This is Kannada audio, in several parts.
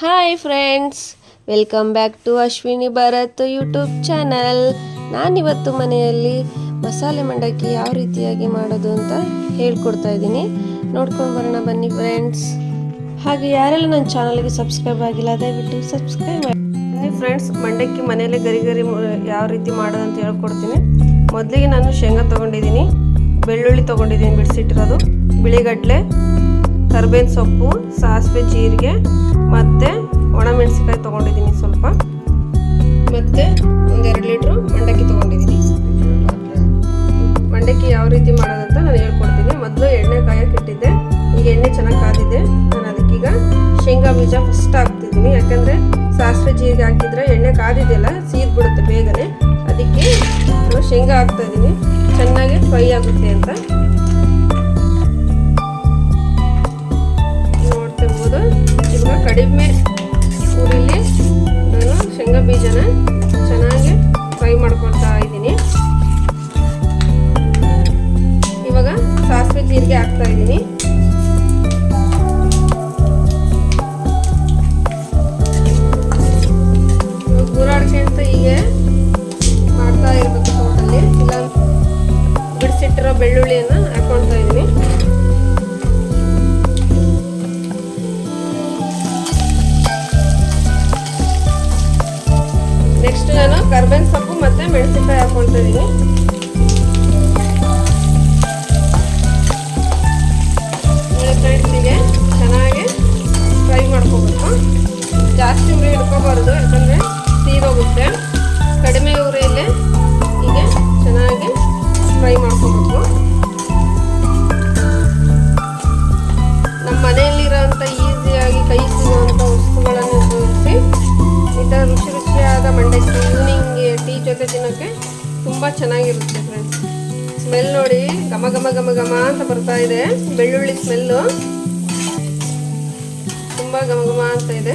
Hi friends, welcome back to Ashwini Bharat YouTube channel. ನಾನಿವತ್ತು ಮನೆಯಲ್ಲಿ ಮಸಾಲೆ ಮಂಡಕ್ಕಿ ಯಾವ ರೀತಿಯಾಗಿ ಮಾಡೋದು ಅಂತ ಹೇಳ್ಕೊಡ್ತಾ ಇದ್ದೀನಿ. ನೋಡ್ಕೊಂಡು ಬರೋಣ ಬನ್ನಿ ಫ್ರೆಂಡ್ಸ್. ಹಾಗೆ ಯಾರೆಲ್ಲ ನನ್ನ ಚಾನಲ್ಗೆ ಸಬ್ಸ್ಕ್ರೈಬ್ ಆಗಿಲ್ಲ ದಯವಿಟ್ಟು ಸಬ್ಸ್ಕ್ರೈಬ್ ಮಾಡಿ. ಬನ್ನಿ ಫ್ರೆಂಡ್ಸ್, ಮಂಡಕ್ಕಿ ಮನೆಯಲ್ಲೇ ಗರಿ ಗರಿ ಯಾವ ರೀತಿ ಮಾಡೋದು ಅಂತ ಹೇಳ್ಕೊಡ್ತೀನಿ. ಮೊದಲಿಗೆ ನಾನು ಶೇಂಗಾ ತೊಗೊಂಡಿದ್ದೀನಿ, ಬೆಳ್ಳುಳ್ಳಿ ತೊಗೊಂಡಿದ್ದೀನಿ ಬಿಡಿಸಿಟ್ಟಿರೋದು, ಬಿಳಿಗಡಲೆ, ಕರಿಬೇವಿನ ಸೊಪ್ಪು, ಸಾಸಿವೆ, ಜೀರಿಗೆ ಮತ್ತು ಒಣಮೆಣಸಿಕಾಯಿ ತೊಗೊಂಡಿದ್ದೀನಿ ಸ್ವಲ್ಪ, ಮತ್ತು ಒಂದು 2 ಲೀಟ್ರು ಮಂಡಕ್ಕಿ ತೊಗೊಂಡಿದ್ದೀನಿ. ಮಂಡಕ್ಕಿ ಯಾವ ರೀತಿ ಮಾಡೋದಂತ ನಾನು ಹೇಳ್ಕೊಡ್ತೀನಿ. ಮೊದಲು ಎಣ್ಣೆ ಕಾಯಕ್ಕೆ ಇಟ್ಟಿದ್ದೆ, ಈಗ ಎಣ್ಣೆ ಚೆನ್ನಾಗಿ ಕಾದಿದೆ. ನಾನು ಅದಕ್ಕೀಗ ಶೇಂಗಾ ಬೀಜ ಫಸ್ಟ್ ಹಾಕ್ತಿದ್ದೀನಿ, ಯಾಕಂದರೆ ಸಾಸಿವೆ ಜೀರಿಗೆ ಹಾಕಿದರೆ ಎಣ್ಣೆ ಕಾದಿದೆಯಲ್ಲ ಸೀದ್ಬಿಡುತ್ತೆ ಬೇಗನೆ. ಅದಕ್ಕೆ ನಾನು ಶೇಂಗಾ ಹಾಕ್ತಾಯಿದ್ದೀನಿ, ಚೆನ್ನಾಗಿ ಫ್ರೈ ಆಗುತ್ತೆ ಅಂತ. ನೋಡ್ತಿರ್ಬೋದು, ಇವಾಗ ಕಡಿಮೆ ಊರಲ್ಲಿ ನಾನು ಶೇಂಗಾ ಬೀಜನ ಚೆನ್ನಾಗಿ ಫ್ರೈ ಮಾಡ್ಕೊಳ್ತಾ ಇದ್ದೀನಿ. ಇವಾಗ ಸಾಸಿವೆ ಜೀರಿಗೆ ಹಾಕ್ತಾ ಇದ್ದೀನಿ. ಗೂರಾಡ್ಕೆ ಅಂತ ಹೀಗೆ ಮಾಡ್ತಾ ಇರಬೇಕು ತೋಟಲ್ಲಿ, ಇಲ್ಲ ಬಿಡಿಸಿಟ್ಟಿರೋ ಬೆಳ್ಳುಳ್ಳಿಯನ್ನು ಹಾಕೊಳ್ತಾ ಇದ್ದೀನಿ. ನೆಕ್ಸ್ಟ್ ನಾನು ಕರಿಬೇವಿನ ಸೊಪ್ಪು ಮತ್ತು ಮೆಣಸಿನಕಾಯಿ ಹಾಕೊಳ್ತಾ ಇದ್ದೀನಿ. ಮೆಣಸಿನಕಾಯಿಗೆ ಚೆನ್ನಾಗಿ ಫ್ರೈ ಮಾಡ್ಕೋಬೇಕು. ಜಾಸ್ತಿ ಉರಿ ಹಿಡ್ಕೋಬಾರ್ದು, ಯಾಕಂದರೆ ಸೀದೋಗುತ್ತೆ. ಕಡಿಮೆ ಉರಿಯಲ್ಲೇ ಹೀಗೆ ಚೆನ್ನಾಗಿ ಫ್ರೈ ಮಾಡ್ಕೋಬೇಕು. ನಮ್ಮ ಮನೆಯಲ್ಲಿರೋಂಥ ಈಸಿಯಾಗಿ ಕೈ ಸಿಗುವಂಥ ವಸ್ತುಗಳನ್ನು ಉಪಯೋಗಿಸಿ ಈ ಥರ ರುಚಿ ರುಚಿಯಾದ ಮಂಡಕ್ಕಿ ಈವ್ನಿಂಗ್ಗೆ ಟೀ ಜೊತೆ ತಿನ್ನೋಕ್ಕೆ ತುಂಬ ಚೆನ್ನಾಗಿರುತ್ತೆ ಫ್ರೆಂಡ್ಸ್. ಸ್ಮೆಲ್ ನೋಡಿ, ಘಮ ಘಮ ಘಮ ಘಮ ಅಂತ ಬರ್ತಾ ಇದೆ. ಬೆಳ್ಳುಳ್ಳಿ ಸ್ಮೆಲ್ಲು ತುಂಬ ಘಮ ಘಮ ಅಂತ ಇದೆ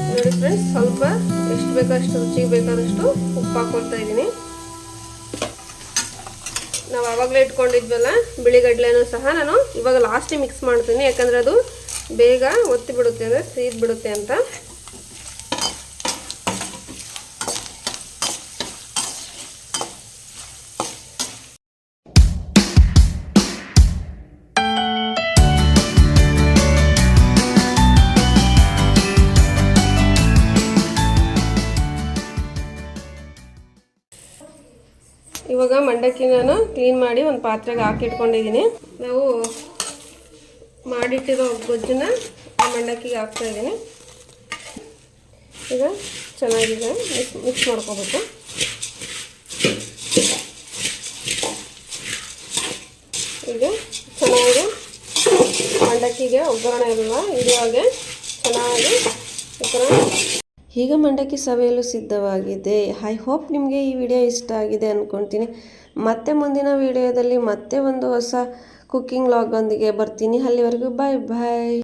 ನೋಡಿ ಫ್ರೆಂಡ್ಸ್. ಸ್ವಲ್ಪ ಎಷ್ಟು ಬೇಕೋ ಅಷ್ಟು ರುಚಿಗೆ ಬೇಕಾದಷ್ಟು ಉಪ್ಪು ಹಾಕ್ಕೊಳ್ತಾ ಇದ್ದೀನಿ. ನಾವು ಆವಾಗಲೇ ಇಟ್ಕೊಂಡಿದ್ವಲ್ಲ ಬಿಳಿಗಡ್ಲೆನೂ ಸಹ ನಾನು ಇವಾಗ ಲಾಸ್ಟಿಗೆ ಮಿಕ್ಸ್ ಮಾಡ್ತೀನಿ, ಯಾಕಂದರೆ ಅದು ಬೇಗ ಒತ್ತಿ ಬಿಡುತ್ತೆ, ಅಂದರೆ ಸೀದ್ ಬಿಡುತ್ತೆ ಅಂತ. ಇವಾಗ ಮಂಡಕ್ಕಿ ನಾನು ಕ್ಲೀನ್ ಮಾಡಿ ಒಂದು ಪಾತ್ರೆಗೆ ಹಾಕಿಟ್ಕೊಂಡಿದ್ದೀನಿ. ನಾವು ಮಾಡಿಟ್ಟಿರೋ ಗೊಜ್ಜನ್ನ ಮಂಡಕ್ಕಿಗೆ ಹಾಕ್ತಾ ಇದ್ದೀನಿ. ಈಗ ಚೆನ್ನಾಗಿದೆ ಮಿಕ್ಸ್ ಮಾಡ್ಕೋಬೇಕು. ಈಗ ಚೆನ್ನಾಗಿ ಮಂಡಕ್ಕಿಗೆ ಒಗ್ಗರಣೆ ಎಲ್ಲ ಹಿಡಿಯೋಗೆ ಚೆನ್ನಾಗಿ ಒಗ್ಗರಣೆ. ಈಗ ಮಂಡಕ್ಕಿ ಸವಿಯಲು ಸಿದ್ಧವಾಗಿದೆ. ಐ ಹೋಪ್ ನಿಮಗೆ ಈ ವಿಡಿಯೋ ಇಷ್ಟ ಆಗಿದೆ ಅಂದ್ಕೊಳ್ತೀನಿ. ಮತ್ತೆ ಮುಂದಿನ ವಿಡಿಯೋದಲ್ಲಿ ಮತ್ತೆ ಒಂದು ಹೊಸ ಕುಕ್ಕಿಂಗ್ ವ್ಲಾಗೊಂದಿಗೆ ಬರ್ತೀನಿ. ಅಲ್ಲಿವರೆಗೂ ಬಾಯ್ ಬಾಯ್.